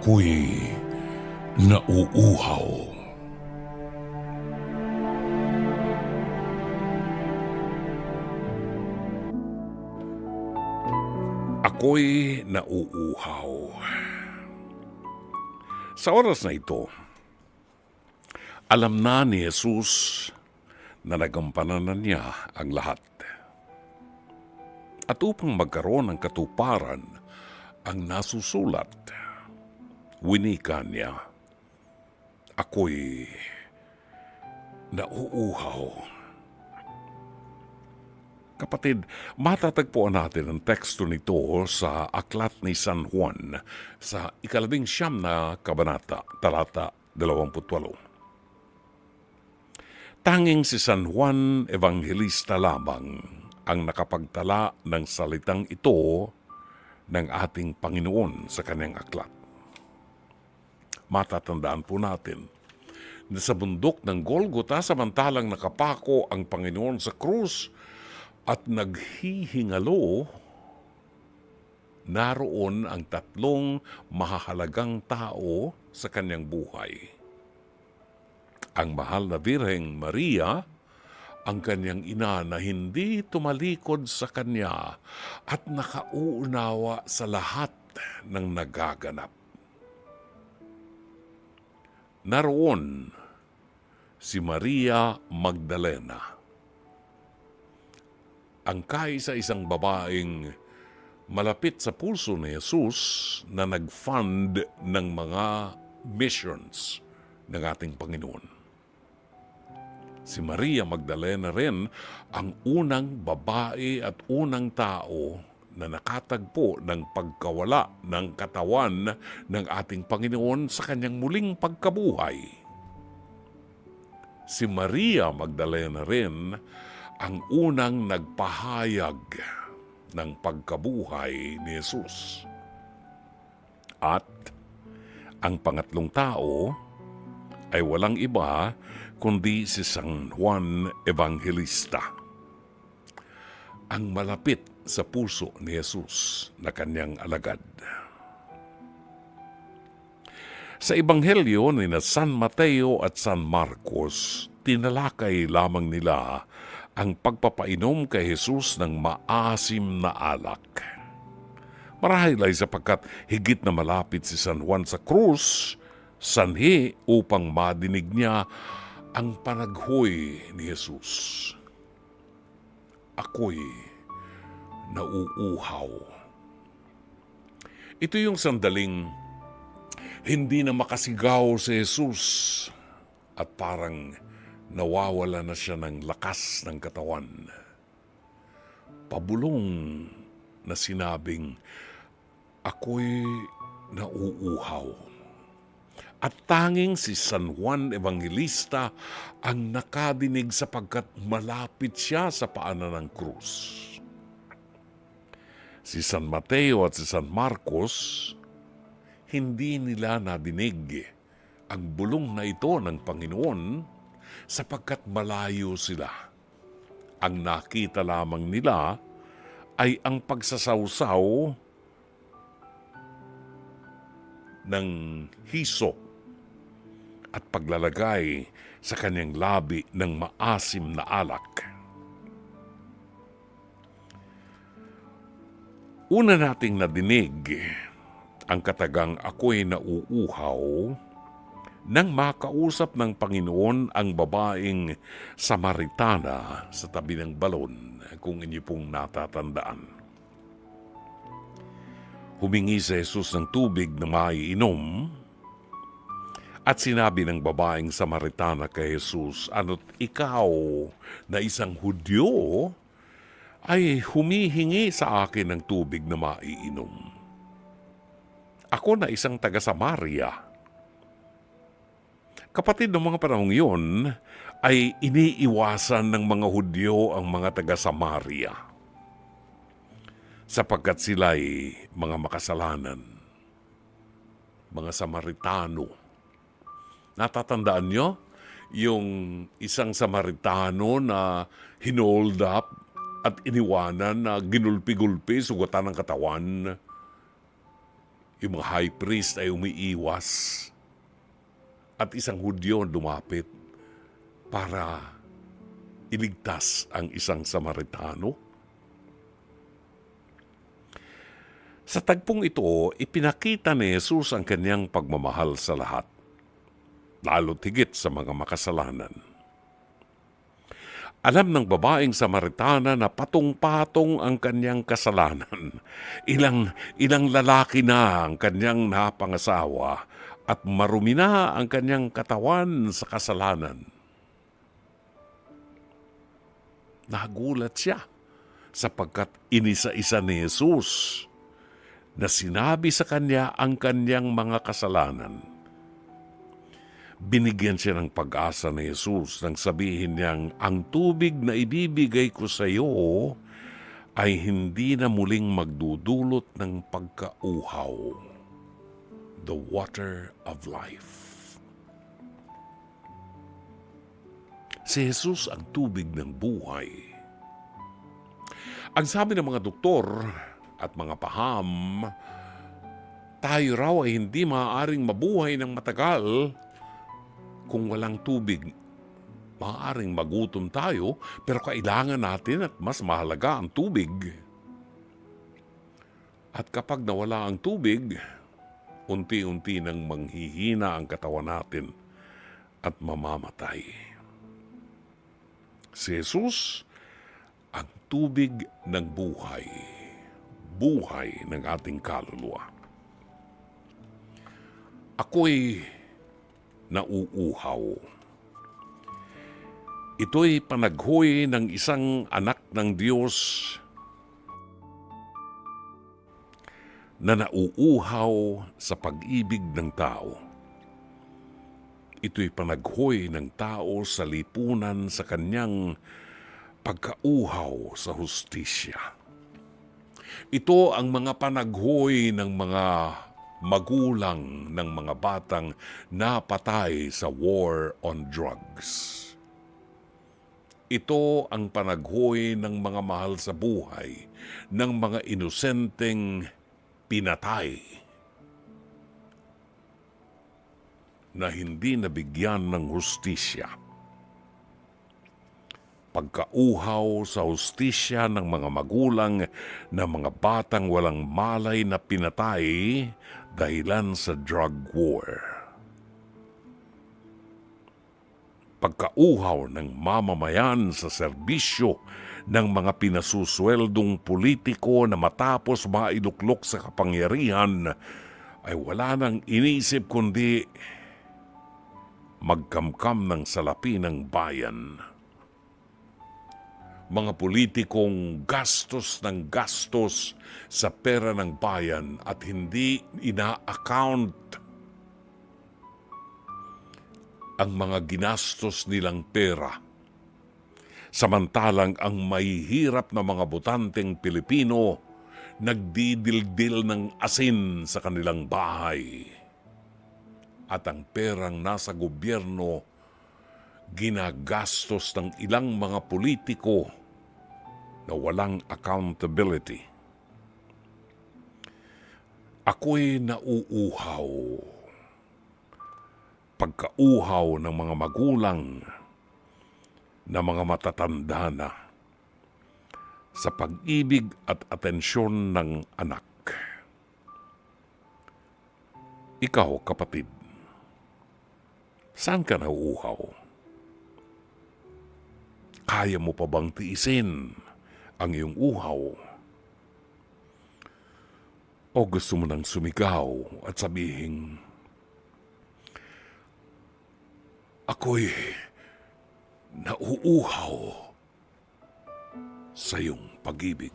Ako'y nauuhaw. Ako'y nauuhaw. Sa oras na ito, alam na ni Jesus na nagampanan na niya ang lahat. At upang magkaroon ng katuparan ang nasusulat, winika niya, ako'y nauuhaw. Kapatid, matatagpuan natin ang teksto nito sa Aklat ni San Juan sa 19 na kabanata, talata 28. Tanging si San Juan Evangelista lamang ang nakapagtala ng salitang ito ng ating Panginoon sa kanyang aklat. Matatandaan po natin na sa bundok ng Golgota, samantalang nakapako ang Panginoon sa krus at naghihingalo, naroon ang tatlong mahahalagang tao sa kanyang buhay. Ang mahal na Birheng Maria, ang kanyang ina na hindi tumalikod sa kanya at nakauunawa sa lahat ng nagaganap. Naroon si Maria Magdalena, ang kaisa-isang babaeng malapit sa pulso ni Jesus na nag-fund ng mga missions ng ating Panginoon. Si Maria Magdalena rin ang unang babae at unang tao na nakatagpo ng pagkawala ng katawan ng ating Panginoon sa kanyang muling pagkabuhay. Si Maria Magdalena rin ang unang nagpahayag ng pagkabuhay ni Jesus. At ang pangatlong tao ay walang iba kundi si San Juan Evangelista, ang malapit sa puso ni Jesus na kanyang alagad. Sa Ebanghelyo ni na San Mateo at San Marcos, tinalakay lamang nila ang pagpapainom kay Jesus ng maasim na alak. Marahil ay sapagkat higit na malapit si San Juan sa krus, sanhi upang madinig niya ang panaghoy ni Jesus. Ako'y nauuhaw. Ito yung sandaling hindi na makasigaw si Jesus at parang nawawala na siya ng lakas ng katawan. Pabulong na sinabing, ako'y nauuhaw. At tanging si San Juan Evangelista ang nakadinig sapagkat malapit siya sa paanan ng krus. Si San Mateo at si San Marcos, hindi nila nadinig ang bulong na ito ng Panginoon sapagkat malayo sila. Ang nakita lamang nila ay ang pagsasawsaw ng hisop at paglalagay sa kanyang labi ng maasim na alak. Una nating nadinig ang katagang ako'y nauuhaw nang makausap ng Panginoon ang babaeng Samaritana sa tabi ng balon, kung inyo pong natatandaan. Humingi si Jesus ng tubig na maiinom at sinabi ng babaeng Samaritana kay Jesus, ano't ikaw na isang Hudyo ay humihingi sa akin ng tubig na maiinom? Ako na isang taga-Samaria. Kapatid, ng mga panahong yun ay iniiwasan ng mga Hudyo ang mga taga-Samaria sapagkat sila'y mga makasalanan, mga Samaritano. Natatandaan nyo yung isang Samaritano na hinold up at iniwanan na ginulpi-gulpi, sugatan ng katawan? Yung mga high priest ay umiiwas at isang Hudyo lumapit para iligtas ang isang Samaritano. Sa tagpong ito, ipinakita ni Jesus ang kanyang pagmamahal sa lahat, lalo tigit sa mga makasalanan. Alam ng babaeng Samaritana na patong-patong ang kanyang kasalanan. Ilang lalaki na ang kanyang napangasawa at marumi na ang kanyang katawan sa kasalanan. Nagulat siya sapagkat inisa-isa ni Jesus na sinabi sa kanya ang kanyang mga kasalanan. Binigyan siya ng pag-asa ni Jesus nang sabihin niyang, ang tubig na ibibigay ko sa iyo ay hindi na muling magdudulot ng pagkauhaw. The water of life. Si Jesus ang tubig ng buhay. Ang sabi ng mga doktor at mga paham, tayo raw ay hindi maaaring mabuhay ng matagal kung walang tubig. Maaaring magutom tayo, pero kailangan natin at mas mahalaga ang tubig. At kapag nawala ang tubig, unti-unti nang manghihina ang katawan natin at mamamatay. Si Jesus, ang tubig ng buhay. Buhay ng ating kaluluwa. Ako'y nauuhaw. Ito'y panaghoy ng isang anak ng Diyos na nauuhaw sa pag-ibig ng tao. Ito'y panaghoy ng tao sa lipunan sa kanyang pagkauhaw sa hustisya. Ito ang mga panaghoy ng mga magulang ng mga batang napatay sa war on drugs. Ito ang panaghoy ng mga mahal sa buhay, ng mga inosenteng pinatay na hindi nabigyan ng hustisya. Pagkauhaw sa hustisya ng mga magulang na mga batang walang malay na pinatay dahilan sa drug war. Pagkauhaw ng mamamayan sa serbisyo ng mga pinasusweldong politiko na matapos mailuklok sa kapangyarihan ay wala nang iniisip kundi magkamkam ng salapi ng bayan. Mga politikong gastos ng gastos sa pera ng bayan at hindi ina-account ang mga ginastos nilang pera. Samantalang ang mahihirap na mga botanteng Pilipino nagdidildil ng asin sa kanilang bahay. At ang perang nasa gobyerno ginagastos ng ilang mga politiko na walang accountability. Ako'y nauuhaw. Pagkauhaw ng mga magulang na mga matatanda na sa pag-ibig at atensyon ng anak. Ikaw, kapatid, saan ka nauuhaw? Kaya mo pa bang tiisin ang iyong uhaw? O gusto mo nang sumigaw at sabihin, ako'y nauuhaw sa iyong pag-ibig?